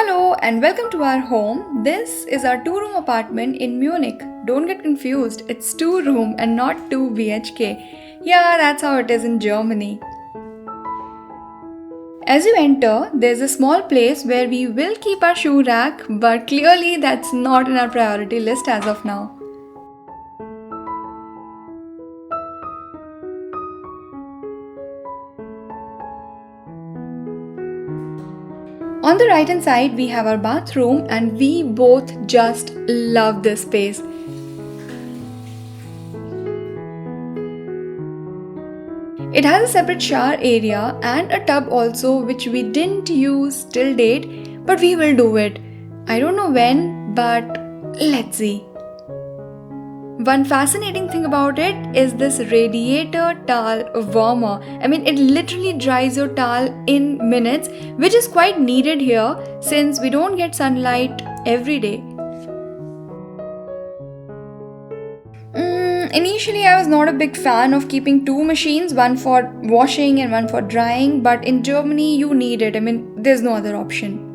Hello and welcome to our home. This is our two-room apartment in Munich. Don't get confused, it's two-room and not 2 BHK. Yeah, that's how it is in Germany. As you enter, there's a small place where we will keep our shoe rack, but clearly that's not in our priority list as of now. On the right hand side, we have our bathroom, and we both just love this space. It has a separate shower area and a tub also, which we didn't use till date, but we will do it. I don't know when, but let's see. One fascinating thing about it is this radiator towel warmer. It literally dries your towel in minutes, which is quite needed here since we don't get sunlight every day. Initially, I was not a big fan of keeping two machines, one for washing and one for drying, but in Germany, you need it. There's no other option.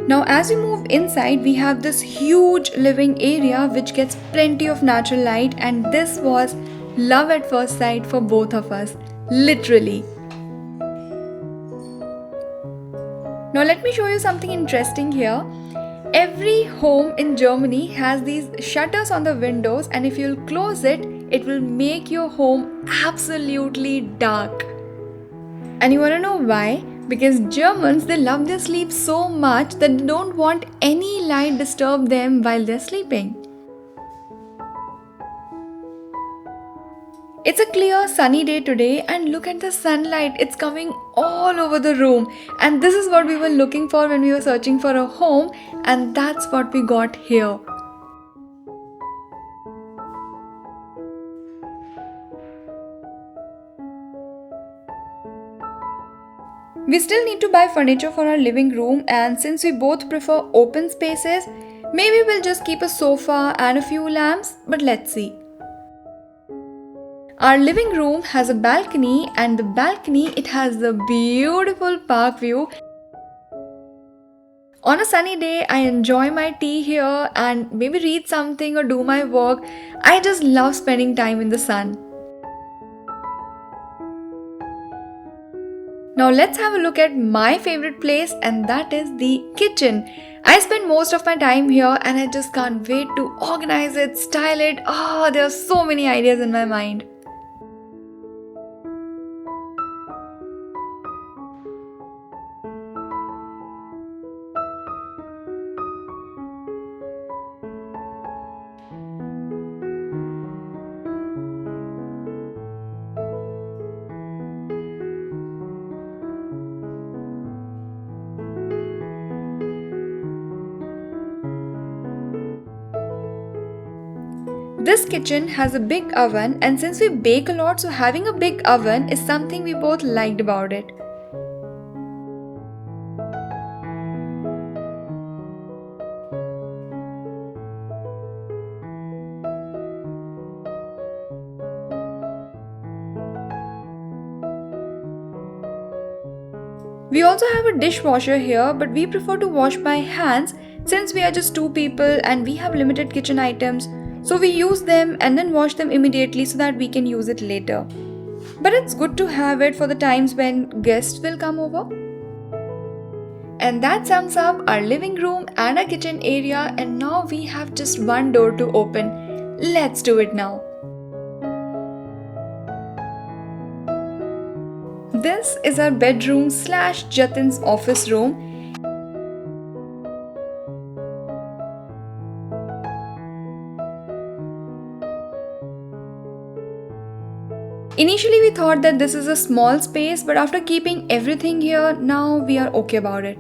Now, as we move inside, we have this huge living area which gets plenty of natural light, and this was love at first sight for both of us. Literally. Now, let me show you something interesting here. Every home in Germany has these shutters on the windows, and if you'll close it, it will make your home absolutely dark. And you wanna know why? Because Germans, they love their sleep so much that they don't want any light disturb them while they're sleeping. It's a clear sunny day today, and look at the sunlight. It's coming all over the room, and this is what we were looking for when we were searching for a home, and that's what we got here. We still need to buy furniture for our living room, and since we both prefer open spaces, maybe we'll just keep a sofa and a few lamps, but let's see. Our living room has a balcony, and the balcony, it has the beautiful park view. On a sunny day, I enjoy my tea here and maybe read something or do my work. I just love spending time in the sun. Now let's have a look at my favorite place, and that is the kitchen. I spend most of my time here and I just can't wait to organize it, style it. There are so many ideas in my mind. This kitchen has a big oven, and since we bake a lot, so having a big oven is something we both liked about it. We also have a dishwasher here, but we prefer to wash by hands since we are just two people and we have limited kitchen items. So we use them and then wash them immediately so that we can use it later. But it's good to have it for the times when guests will come over. And that sums up our living room and our kitchen area, and now we have just one door to open. Let's do it now. This is our bedroom / Jatin's office room. Initially we thought that this is a small space, but after keeping everything here, now we are okay about it.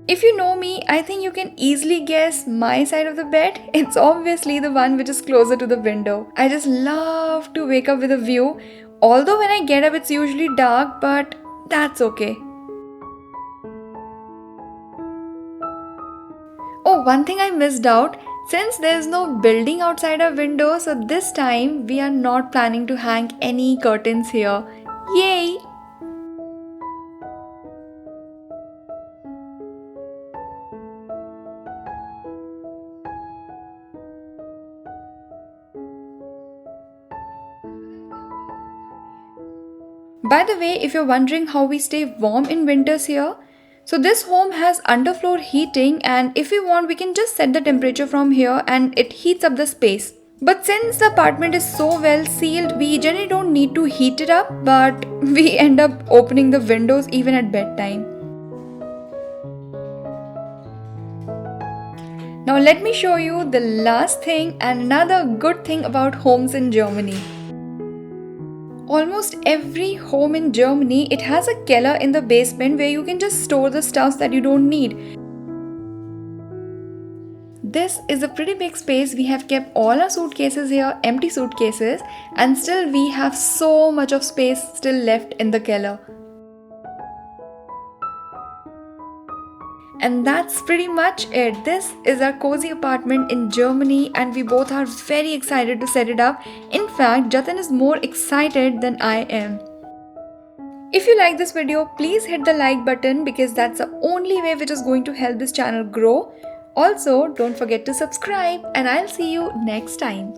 If you know me, I think you can easily guess my side of the bed. It's obviously the one which is closer to the window. I just love to wake up with a view. Although when I get up it's usually dark, but that's okay. one thing I missed out. Since there's no building outside our window, so this time we are not planning to hang any curtains here. Yay! By the way, if you're wondering how we stay warm in winters here, so this home has underfloor heating, and if we want we can just set the temperature from here and it heats up the space. But since the apartment is so well sealed, we generally don't need to heat it up, but we end up opening the windows even at bedtime. Now let me show you the last thing and another good thing about homes in Germany. Almost every home in Germany, it has a keller in the basement where you can just store the stuff that you don't need. This is a pretty big space. We have kept all our suitcases here, empty suitcases, and still we have so much of space still left in the keller. And that's pretty much it. This is our cozy apartment in Germany and we both are very excited to set it up. In fact, Jatin is more excited than I am. If you like this video, please hit the like button because that's the only way which is going to help this channel grow. Also, don't forget to subscribe and I'll see you next time.